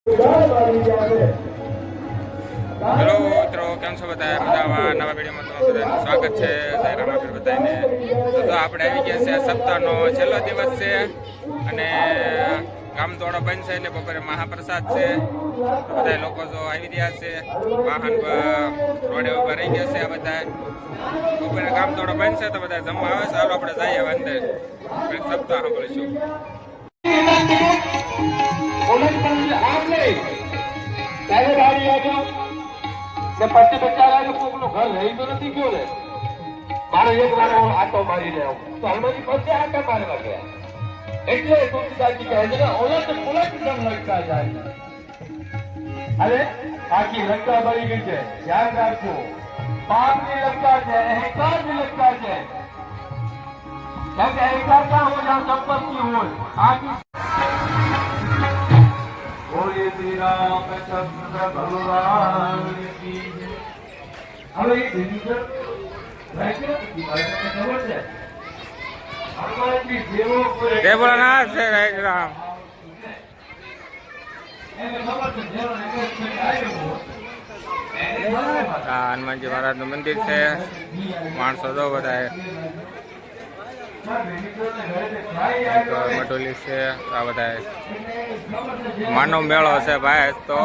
Hello મિત્રો, કેમ છો બધા? મજામાં? નવા વિડીયોમાં તમારું બધાનું સ્વાગત છે. જય રામાપીર બધાને. તો આપણે આવી ગયા છે, સપ્તાહનો છેલ્લો દિવસ છે અને ગામ દોડો બંધ છે એટલે બપોરે મહાપ્રસાદ છે. તો બધા લોકો જો આવી રહ્યા છે, વાહન રોડે ઉભા રહી ગયા છે. આ બધા બપોરે ગામ દોડો બંધ છે તો બધા જમવા આવે છે. આપણે જઈએ અંદર સપ્તાહ સાંભળીશું. ને પછી બચારા કોકનું ઘર રહી તો નથી ગયો ને. મારો એક વાર આટો મારીને આવું તો હનુમાનજી પછી આટા મારવા ગયા. એટલે તુલસીદાસજી કહે છે કે ઓલટ પુલટ જમ લગતા જાય. અરે આખી લંકા બળી ગઈ છે, ધ્યાન રાખજો. પાપની લંકા છે, અહંકારની લંકા છે. કેમ કે અહંકાર ક્યાં હોય જ્યાં સંપત્તિ હોય. આખી બોલે શ્રી રામચંદ્ર ભગવાન કી જય. હવે એ ડિવિઝન ખબર છે હનુમાનજી જેવો કોઈ જય ભોળાનાથ, જય રામ. આ હનુમાનજી મહારાજ નું મંદિર છે. માણસો જો બધા મટોલી છે. આ બધા માનવ મેળો છે ભાઈ. તો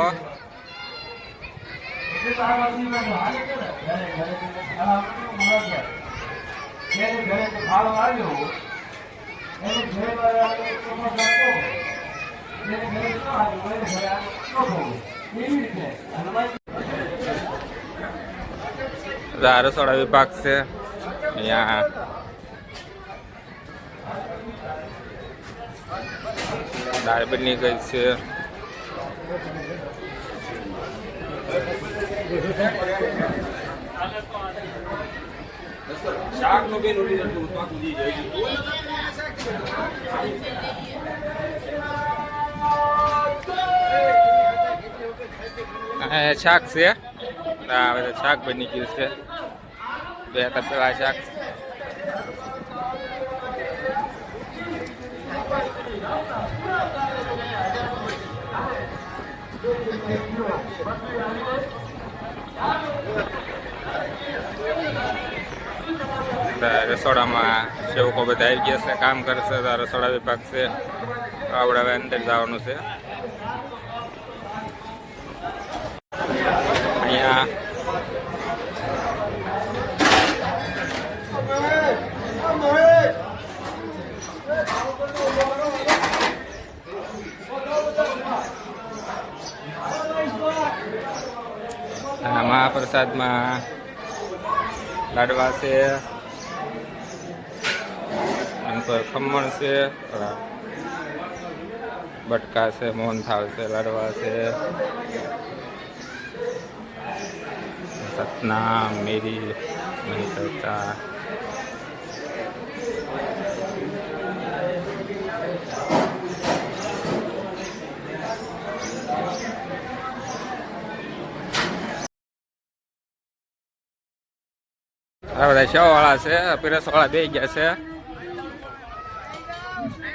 રસોડા વિભાગ છે અહીંયા. દાળ બની ગઈ છે. શાક નો બેન ઉડી જતું પાકું જી જાય. શાક છે. આ બધા શાક બની ગયું છે. બે તપેલા શાક. રસોડામાં સેવકો બધા આવી ગયા છે, કામ કરે છે. રસોડા વિભાગ છે. આપણે હવે અંદર જવાનું છે. અહીંયા મહાપ્રસાદમાં લાડવા છે, ખમણ છે, બટકા છે, મોહનથાળ છે, લાડવા છે, સતના, મેરી, ચા. આ બધા શો વાળા છે, પીરસ વાળા બે ગયા છે.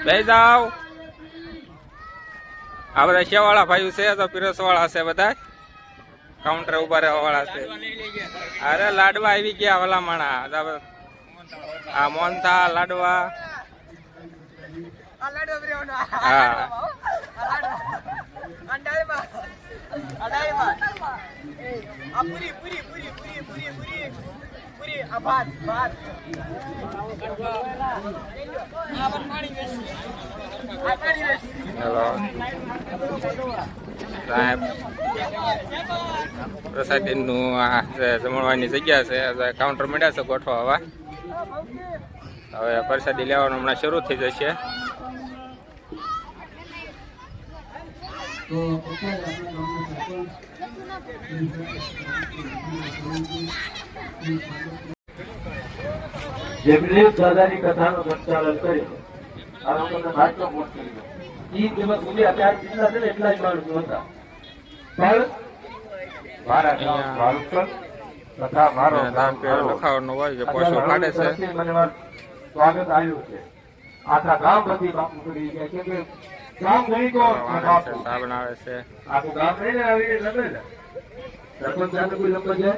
બે જાવ. આ બધા શો વાળા ભાઈઓ છે તો પીરસ વાળા છે. બધા કાઉન્ટર ઉભા રહેવા વાળા છે. અરે લાડવા આવી ગયા વાલા માણા. આ મોહનથાળ, લાડવા. હા હેલો સાહેબ, પ્રસાદી નું જમણવાની જગ્યા છે. કાઉન્ટર મળ્યા છે ગોઠવા. હવે પ્રસાદી લેવાનું હમણાં શરૂ થઈ જશે. જેમણે દાદાની કથાનું સંચાલન કર્યું આ લોકોને નાટક મોટી ઈ જેમાં સુધી અત્યારે જેટલા છે ને એટલા જ માણસો હતા. પણ મારા તથા મારો લખાવાનું હોય કે પોષો કાઢે છે. મને સ્વાગત આવ્યું છે. આખા ગામ બધી બાપુ કરી ગયા કેમ કે ગામ ગઈ તો વાળા છે, ચા બનાવે છે. આખું ગામ નહીં ને આવી રીતે લમે ને સરપંચ સાથે કોઈ લંબા જાય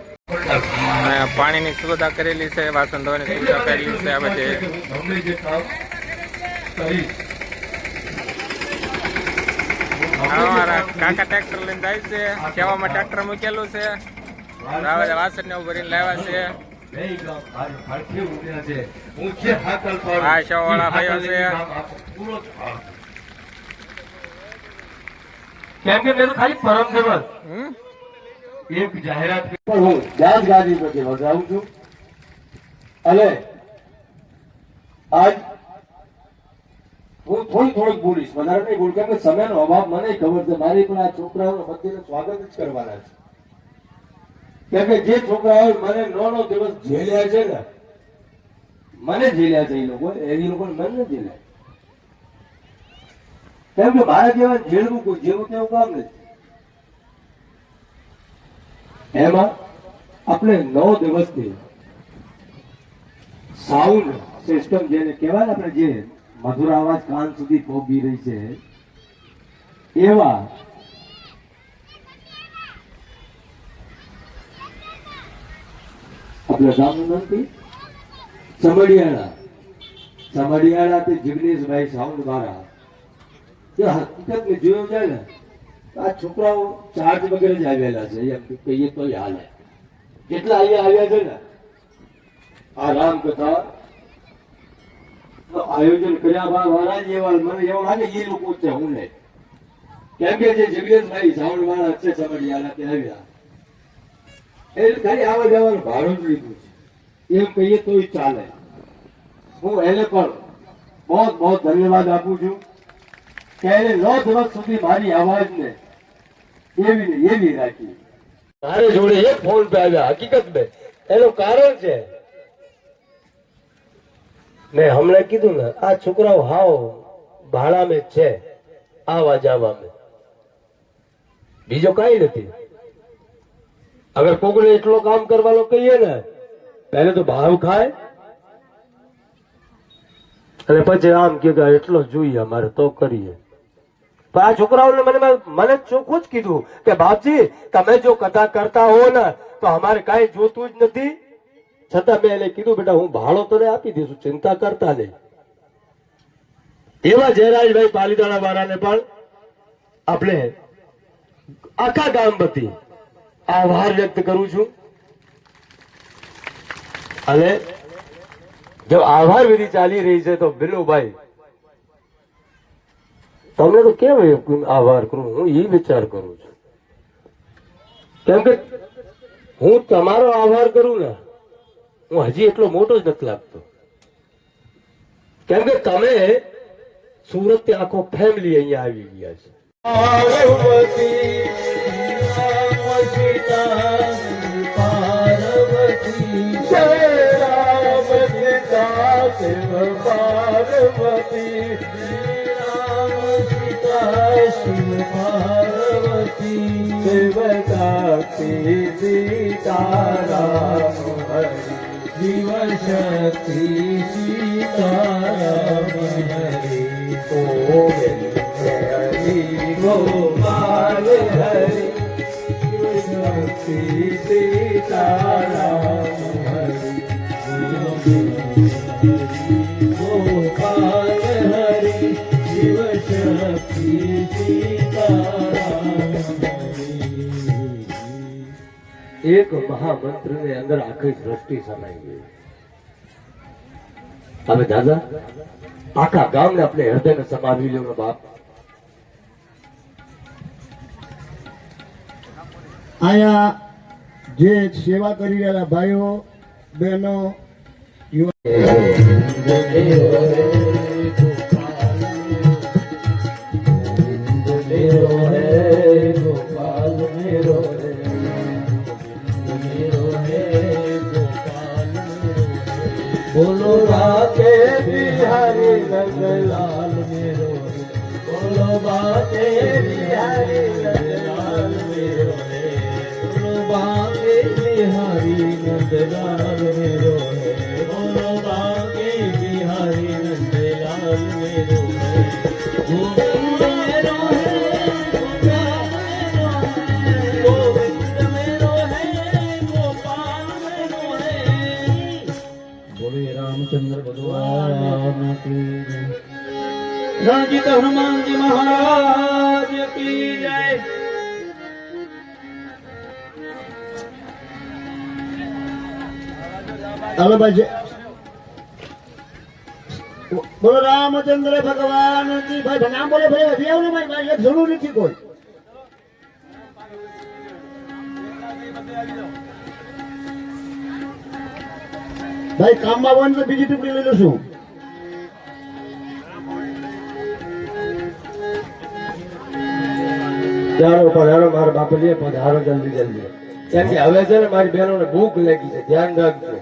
અને પાણીની સુવિધા કરેલી છે, વાસણ ધોવાની સુવિધા કરેલી છે. આ બધી ગમે જે કામ કરી અમારા કાકા ટ્રેક્ટર લઈને જાય છે, કેવામાં ટ્રેક્ટર મૂકેલું છે. આ બધા વાસણ ને એવું ભરીને લાવ્યા છે. નહીં ગામ ભારતીય ઉદ્યા છે હું છે હાકલ પર આ શેવાળા ભાઈઓ છે. પૂરો થાળ. કેમ કે મેં તો ખાલી પરમ દિવસ હમ? એક જાહેરાત પણ હું જાત ગાદી પ્રત્યે વધાવું છું અને આજ હું થોડુંક બોલીશ વધારે નહીં બોલું કેમ કે સમયનો અભાવ મને ખબર છે મારી પણ આ છોકરાઓને બધાને સ્વાગત જ કરવાના છે કેમ કે જે છોકરાઓ મને નો દિવસ ઝેલ્યા છે ને મને ઝેલ્યા છે એ લોકો લોકોને મને નથી ઝેલ્યા કેમ કે મારા જેવા ઝેલવું કોઈ જેવું તેવું કામ નથી એમાં આપણે 9 દિવસથી સાઉન્ડ સિસ્ટમ જેને કહેવાય ને આપણે જે મધુર અવાજ કાન સુધી પહોંચી રહી છે એવા આપણે ગામનું નામ થી સમડિયાળા તે જિગ્નેશભાઈ સાઉન્ડ વાળા જે હકીકત ને જોયું જાય ને આ છોકરાઓ ચાર્જ વગેરે જ આવેલા છે એમ કહીએ તો હાલે જેટલા અહીંયા આવ્યા છે ને આ રામકથા આયોજન કર્યા વાળા જ એવા મને એવું લાગે એ લોકો છે હું નહીં કેમ કે જે જગદીશભાઈ સાઉન્ડ વાળા છે સમડિયાળા તે આવ્યા એ ખાલી આવવા જવાનું ભાડું જ લીધું છે એમ કહીએ તો ચાલે હું એને પણ બહુ ધન્યવાદ આપું છું કે એને 9 દિવસ સુધી મારી અવાજને એવી રાખી મારે જોડે એક ફોન પે આવ્યા હકીકત મેં એનું કારણ છે મેં હમણાં કીધું ને આ છોકરાઓ હાવ ભાડા મેં છે આવા જવા મેં બીજો કઈ નથી અગર કોકને એટલો કામ કરવાનો કહીએ ને પહેલે તો ભાવ ખાય અને પછી આમ કે એટલો જોઈએ અમારે તો કરીએ પણ આ છોકરાઓને મને ચોખ્ખું જ કીધું કે બાપજી તમે જો કથા કરતા હો ને તો અમારે કઈ જોતું જ નથી છતાં મેં એને કીધું બેટા હું ભાડો તને આપી દઈશું ચિંતા કરતા નહીં એવા જયરાજભાઈ પાલીતાણા વાળાને પણ આપણે આખા ગામ વતી આભાર વ્યક્ત કરું છું અને જો આભાર વિધિ ચાલી રહી છે તો બિનુભાઈ તમને તો કેમ આભાર કરું હું એ વિચાર કરું છું કેમ કે હું તમારો આભાર કરું ને હું હજી એટલો મોટો જ નથી લાગતો કેમ કે તમે સુરત થી આખો ફેમિલી અહીંયા આવી ગયા છે શિવ પાર્વતી સીતારામ શિવ શક્તિ સીતારામ હરિ ગોપાલ હરિ શિવ શક્તિ સીતારામ હરિ ગોપાલ હરિ શિવ શક્તિ એક મહામંત્ર ને અંદર આખી દ્રષ્ટિ સમાઈ ગઈ હવે દાદા આખા ગામ ને આપણે હૃદય સમાવી લ્યો બાપ આયા જે સેવા કરી રહેલા ભાઈઓ બહેનો बोलो राके बिहारी नंदलाल मेरो बोलो बाके बिहारी नंदलाल मेरो बोलो बाके बिहारी नंदलाल मेरो बोलो बाके बिहारी नंदलाल मेरो गोविंद રણજીત હનુમાનજી મહારાજ કી જય. હાલો ભાઈ છે બોલો રામચંદ્ર ભગવાન કી. ભાઈ નામ બોલે ભાઈ વધી આવો ને ભાઈ. ભાઈ એક જરૂર નથી કોઈ. ભાઈ કામમાં હોય ને તો બીજી ટુકડી લઈ લઈશું. ચાલો પણ હેલો મારા બાપુ લે પધારો જલ્દી જલ્દી. કેમ કે હવે છે ને મારી બહેનોને ભૂખ લાગી છે, ધ્યાન રાખજો.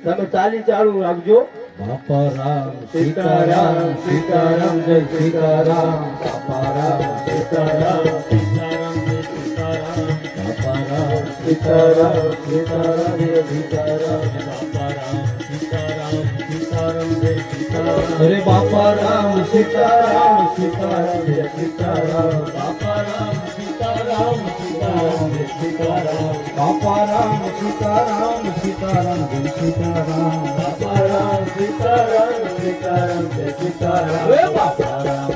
તમે ચાલી ચાલુ રાખજો. બાપા રામ સીતારામ સીતારામ જય સીતારામ. બાપા રામ સીતારામ સીતારામ જય સીતારામ. બાપા રામ સીતારામ સીતારામ જય સીતારામ. બાપા રામ સીતારામ સીતારામ જય સીતારામ. અરે બાપા રામ સીતારામ સીતારામ જય સીતારામ. બાપા રામ સીતારામ સીતારામ જય સીતારામ. બાપા રામ સીતારામ સીતારામ જય સીતારામ. બાપા રામ સીતારામ સીતારામ જય સીતારામ. હે બાપા રામ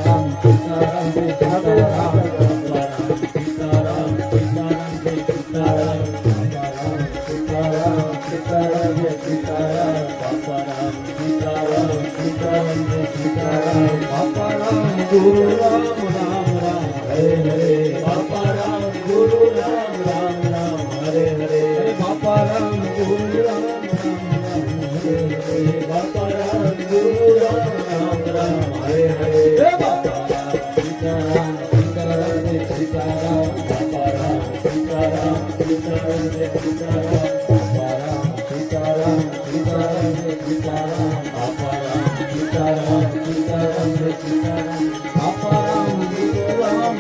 રામ સીતારામ જય સીતારામ. બાપા રામ સીતારામ સીતારામ જય સીતારામ. બાપા રામ સીતારામ સીતારામ જય સીતારામ. બાપા રામ સીતારામ સીતારામ જય સીતારામ. બાપા રામ ગુરુ રામ રામ રામ હરે હરે. બાપા રામ ગુરુ રામ રામ રામ હરે હરે. બાપા રામ ગુરુ રામ રામ રામ હરે હરે. બાપા રામ ગુરુ રામ રામ રામ હરે હરે. બાપા રામ સીતારામ સીતારામ જય સીતારામ. બાપા રામ સીતારામ સીતારામ જય સીતારામ. બાપા રામ સીતારામ સીતારામ જય સીતારામ. બાપા રામ સીતારામ સીતારામ જય સીતારામ. બાપા રામ ગુરુ રામ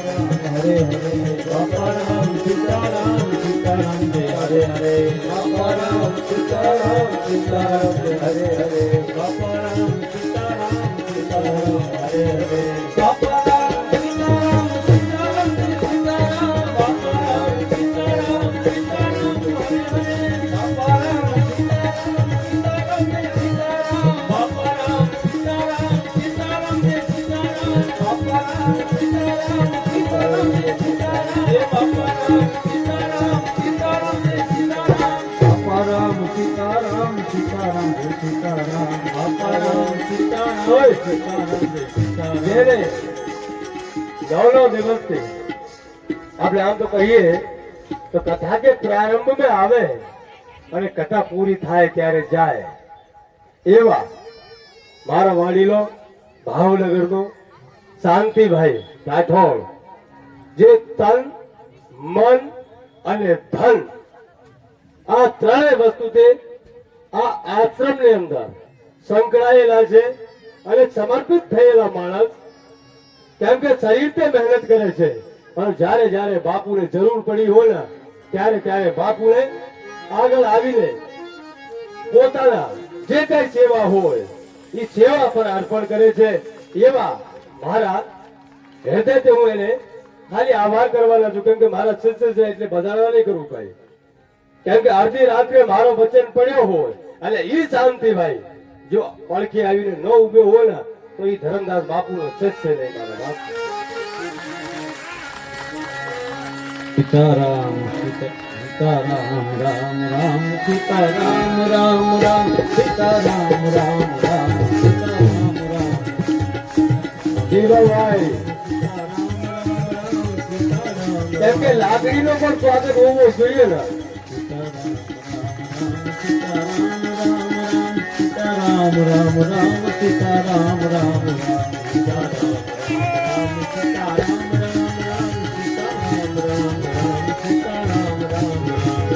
રામ હરે હરે. બાપા રામ સીતારામ સીતારામ જય હરે હરે. બાપા રામ સીતારામ સીતારામ જય હરે હરે. બાપા રામ સીતારામ સીતારામ હરે હરે. બાપા રામ સીતારામ સીતારામ જય સીતારામ. બાપા રામ સીતારામ સીતારામ હરે હરે. બાપા રામ સીતારામ સીતારામ જય સીતારામ. બાપા રામ સીતારામ સીતારામ જય સીતારામ. બાપા રામ સીતારામ સીતારામ જય સીતારામ. હે બાપા રામ સીતારામ સીતારામ જય સીતારામ. બાપા રામ સીતારામ સીતારામ જય સીતારામ. બાપા રામ સીતારામ સીતારામ જય સીતારામ. જેને 9 દિવસથી આપણે આમ તો કહીએ તો કથા કે પ્રારંભ में આવે અને કથા પૂરી થાય ત્યારે જાય એવા મારા વાડીલો ભાવનગરનો શાંતિભાઈ રાઠોડ જે તન મન અને ધન આ ત્રણેય વસ્તુથી આ આશ્રમની અંદર સંકળાયેલા છે અને સમર્પિત થયેલા માણસ. કેમ કે શરીરથી મહેનત કરે છે પણ જ્યારે જ્યારે બાપુને જરૂર પડી હોય ને ત્યારે ત્યારે બાપુને આગળ આવીને પોતાના જે કઈ સેવા હોય એ સેવા પર અર્પણ કરે છે. એવા મારા હૃદયથી હું એને ખાલી આભાર કરવાના છું. કેમ કે મારા શિષ્ય છે એટલે બધાના નહીં કરવું કઈ. કેમ કે અડધી રાત્રે મારો વચન પડ્યો હોય અને ઈ શાંતિભાઈ જો પડખે આવીને ન ઉભો હોય ને તો ઈ ધરમદાસ બાપુનો શિષ્ય નહીં મારા બાપ. સીતારામ સીતારામ રામ રામ સીતારામ રામ રામ સીતારામ રામ રામ સીતારામ રામ. જીવાભાઈ કેમ કે લાકડીનો પણ સ્વાગત હોવો જોઈએ ને. સીતારામ રામ રામ સીતારામ રામ રામ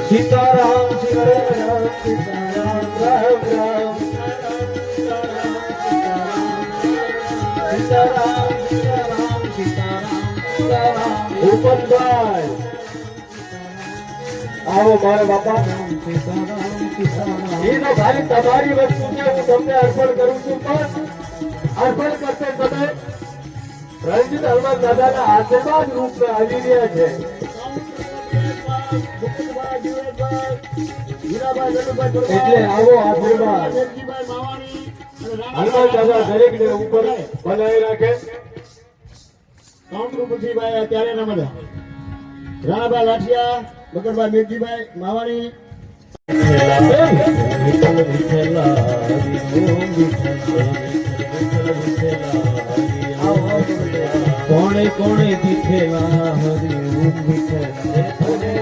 સીતારામ સીતારામ સીતારામ સીતારામ રામ રામ સીતારામ સીતારામ સીતારામ. ભૂપતભાઈ આવો મારા બાપા. એ તો ખાલી તમારી વસ્તુ છે હું તમને અર્પણ કરું છું પણ અર્પણ કરતે સમય રણજીત હનુમાન દાદાના આશીર્વાદ રૂપમાં આવી રહ્યા છે. એટલે આવો આશીર્વાદ હનુમાન દાદા દરેકને ઉપર બનાવી રાખે. કાઉન્ટર પછી ભાઈ અત્યારે નમદા રાણાભાઈ લાઠિયા, બકરભાઈ મેઘજીભાઈ માવાણી. કોણે કોણે દીઠેલા હરિ ઓમ વિઠ્ઠલા, કોણે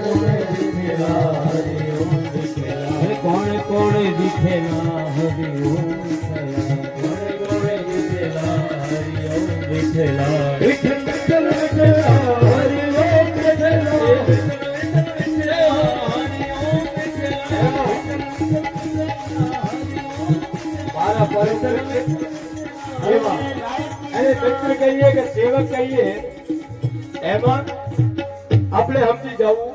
કોણે દીઠેલા હરિ ઓમ વિઠ્ઠલા, વિઠ્ઠલ વિઠ્ઠલ વિઠ્ઠલા હરિ ઓમ વિઠ્ઠલા. મારા પરિસર અને મિત્ર કહીએ કે સેવક કહીએ એમાં આપણે સમજી જવું.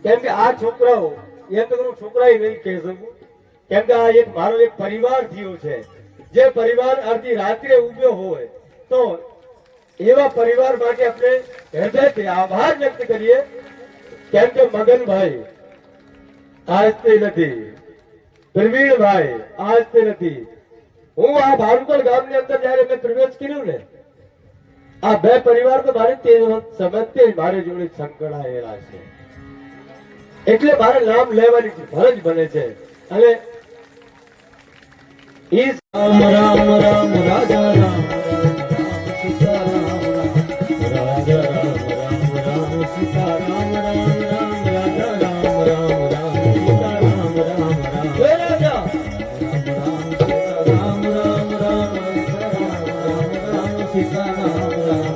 કેમ કે આ છોકરાઓ એમ તો હું છોકરાએ નહીં કહી શકું, કેમ કે આ એક મારો એક પરિવાર થયો છે. જે પરિવાર અડધી રાત્રે ઉભ્યો હોય તો એવા પરિવાર માટે આપણે હૃદયથી આભાર વ્યક્ત કરીએ. કેમ કે મગનભાઈ આજથી નથી, પ્રવીણભાઈ આજથી નથી. હું આ ભારુકળ ગામની અંદર જયારે મેં પ્રવેશ કર્યું ને, આ બે પરિવાર તો મારે તે સમજથી મારી જોડે સંકળાયેલા છે. એટલે મારે નામ લેવાની ફરજ બને છે. અને ઈ રામ રામ રામ રાજા રામ સીતા રામ રાજા રામ રામ સીતા રામ રામ રામ રાજા રામ રામ રામ સીતા રામ રામ રામ રાજા સીતા રામ રામ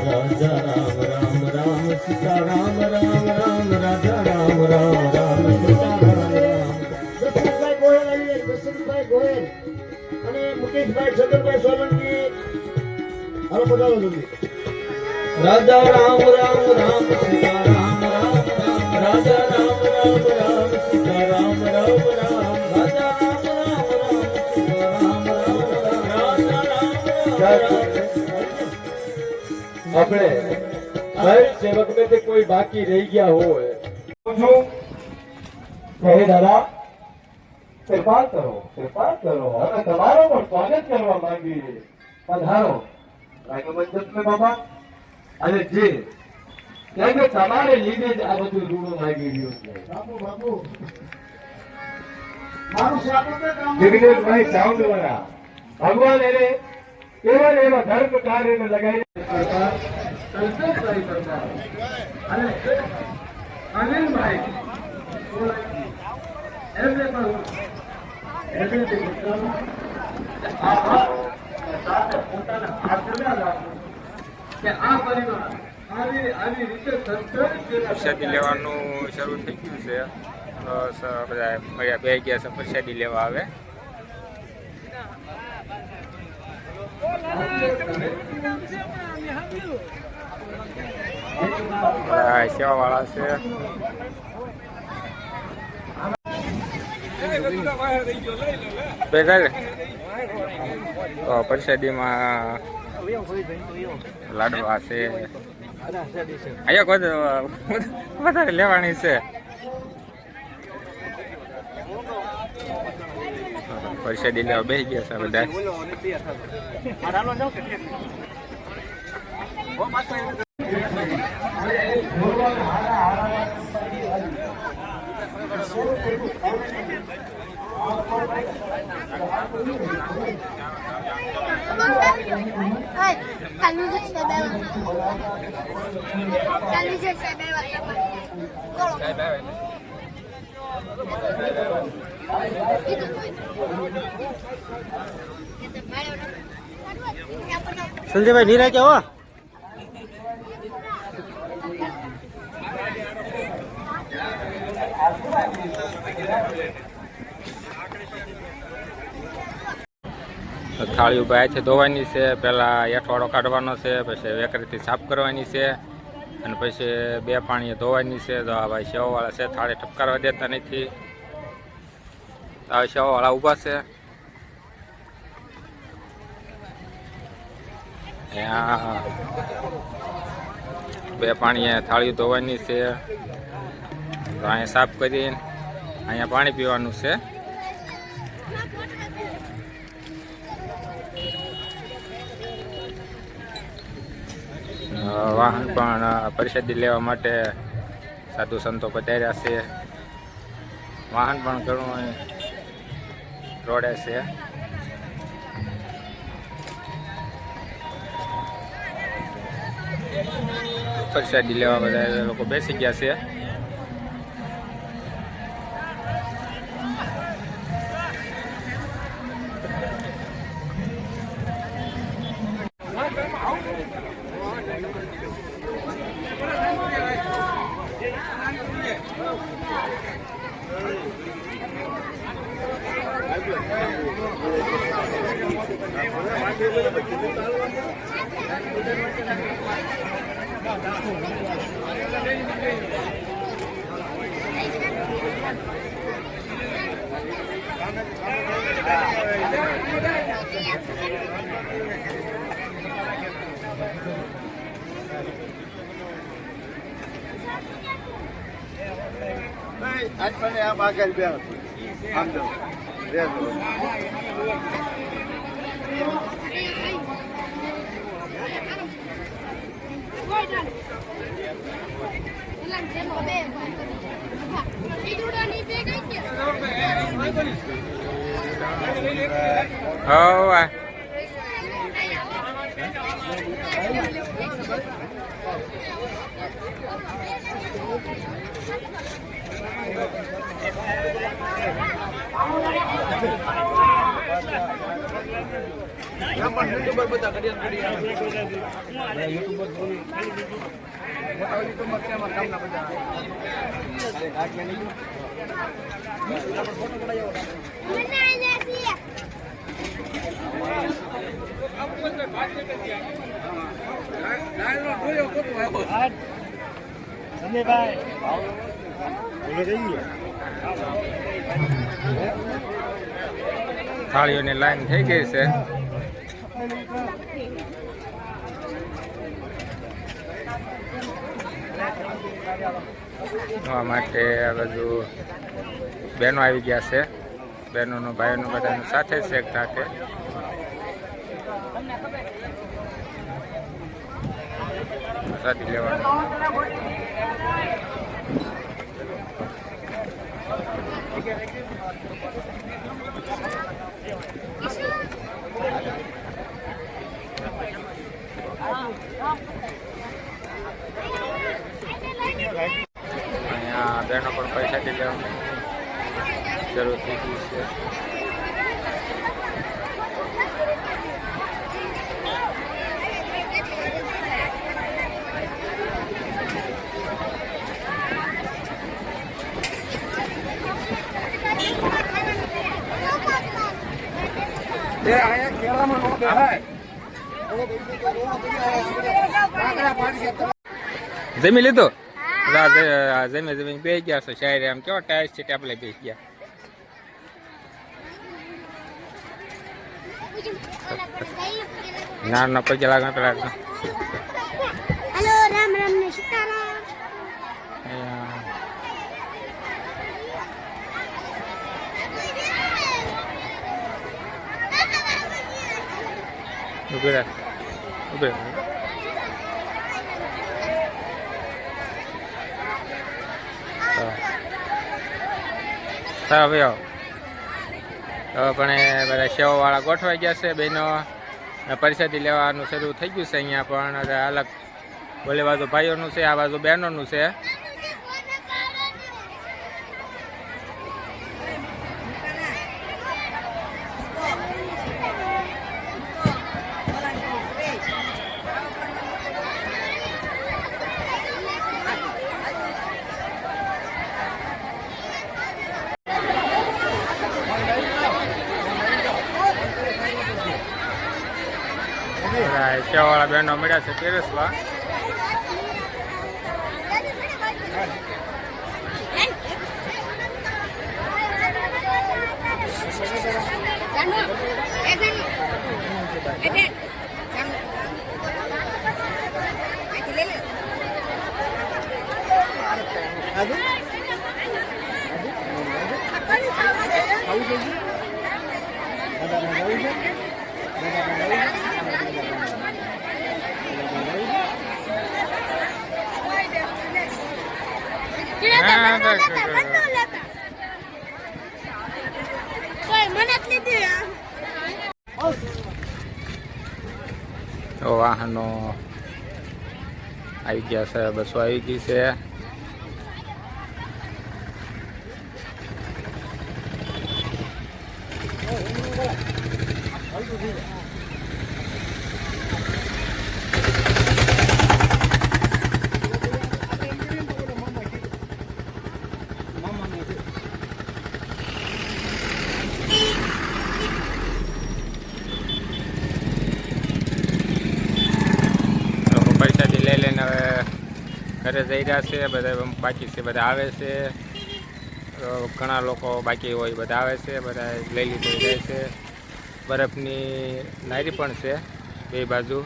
રાજા રામ રામ રામ સીતા રામ રામ રામ રાજા રામ રામ રામ સીતા રામ રામ. દશરથભાઈ ગોયલ આવી, દશરથભાઈ ગોયલ અને મુકેશભાઈ છગનભાઈ સોલંકી. હાલો પધારો જલ્દી. રાજા રામ રામ રામ સીતા રામ રામ રામ રાજા રામ રામ રામ સીતા રામ રામ રામ રાજા રામ રામ રામ સીતા રામ રામ રામ રાજા રામ રામ. આપણે હર સેવક में से कोई बाकी रह गया હોય પૂછું હે દાદા કૃપા કરો હવે તમારો પણ સ્વાગત કરવા માંગીએ. પધારો રાગમંડપ બાબા. અને જે કેમ કે તમારે લીધે જ આ બધું રૂડું લાગી રહ્યું છે. બાપુ બાપુ મારું સ્વાગત છે કામ. જગદીશભાઈ સાઉન્ડ વાળા ભગવાન એને કેવળ એવા ધર્મ કાર્યને લગાવી સંતોષભાઈ સરકાર અને અનિલભાઈ સોલંકી એમને પણ સાથે પોતાના આશીર્વાદ આપું કે આ પરિવાર આવી રીતે પ્રસાદી લેવાનું શરૂ થઈ ગયું છે. તો બધા મળ્યા બે ગયા છે પ્રસાદી લેવા આવે. સેવા વાળા છે. તો પ્રસાદીમાં લાડવા છે. અહીંયા કોઈ વધારે લેવાની છે. પ્રસાદી લેવા બેસી ગયા છે બધા. સંજયભાઈ નિરાજ આવો. થાળી બાયથી ધોવાની છે. પહેલા એઠવાડો કાઢવાનો છે, પછી વેકરીથી સાફ કરવાની છે, અને પછી બે પાણીએ ધોવાની છે. તો આ ભાઈ સેવાવાળા છે, થાળી ઠપકારવા દેતા નથી. આ સેવાવાળા ઊભા છે. અહીંયા બે પાણીએ થાળી ધોવાની છે. તો અહીંયા સાફ કરીને અહીંયા પાણી પીવાનું છે. વાહન પણ પરિષદી લેવા માટે સાધુ સંતો પધાર્યા છે. વાહન પણ ઘણું રોડે છે. પ્રસાદી લેવા બધા લોકો બેસી ગયા છે. આજ પણ આ આગળ બે આમ જો હા યુટ્યુબર બધા ઘડિયાળ યુટ્યુબર મોટા યુટ્યુબર છે અમારા ગામના બધા ફોટો પડાયો થાળીઓની લાઈન થઈ ગઈ છે. આ માટે આ બધું બહેનો આવી ગયા છે. બહેનોનું ભાઈઓનું બધાનું સાથે જ એક સાથે પ્રસાદી લેવાનું. અહીંયા બહેનો પણ પૈસાથી લેવાનું શરૂ થઈ ગયું છે. જમી લીધું? જમી બે ગયા છો શાયરી. આમ કેવા ટાયર છે ટેબલે બેસી ગયા. નાના પગે લાગે પેલા હેલો રામ રામ ને સીતારામ. ઉભી રાખ. હવે આવો. હવે પણ એ બધા સેવાવાળા ગોઠવાઈ ગયા છે. બહેનો પરિષદી લેવાનું શરૂ થઈ ગયું છે. અહીંયા પણ અલગ ઓલી બાજુ ભાઈઓનું છે, આ બાજુ બહેનોનું છે. સેવાવાળા બહેનો મળ્યા છે પીરસવા. કોઈ મને જ લીધી તો વાહનો આવી ગયા છે, બસો આવી ગઈ છે. પૈસાથી લઈ લઈને હવે ઘરે જઈ રહ્યા છે. બધા બાકી છે, બધા આવે છે. ઘણા લોકો બાકી હોય બધા આવે છે, બધા લઈ લીધું જાય છે. બરફની નારી પણ છે બે બાજુ.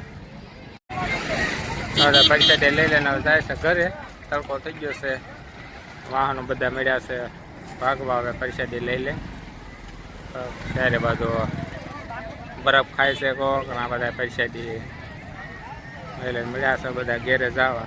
હવે પૈસાથી લઈ લઈને હવે જાય છે ઘરે. તડકો થઈ ગયો છે, વાહનો બધા મળ્યા છે ભાગવા. હવે પૈસાથી લઈ લે ત્યારે બાજુ બરફ ખાય છે. ઘણા બધા પૈસાથી લઈ લઈને મળ્યા છે બધા ઘેરે જવા.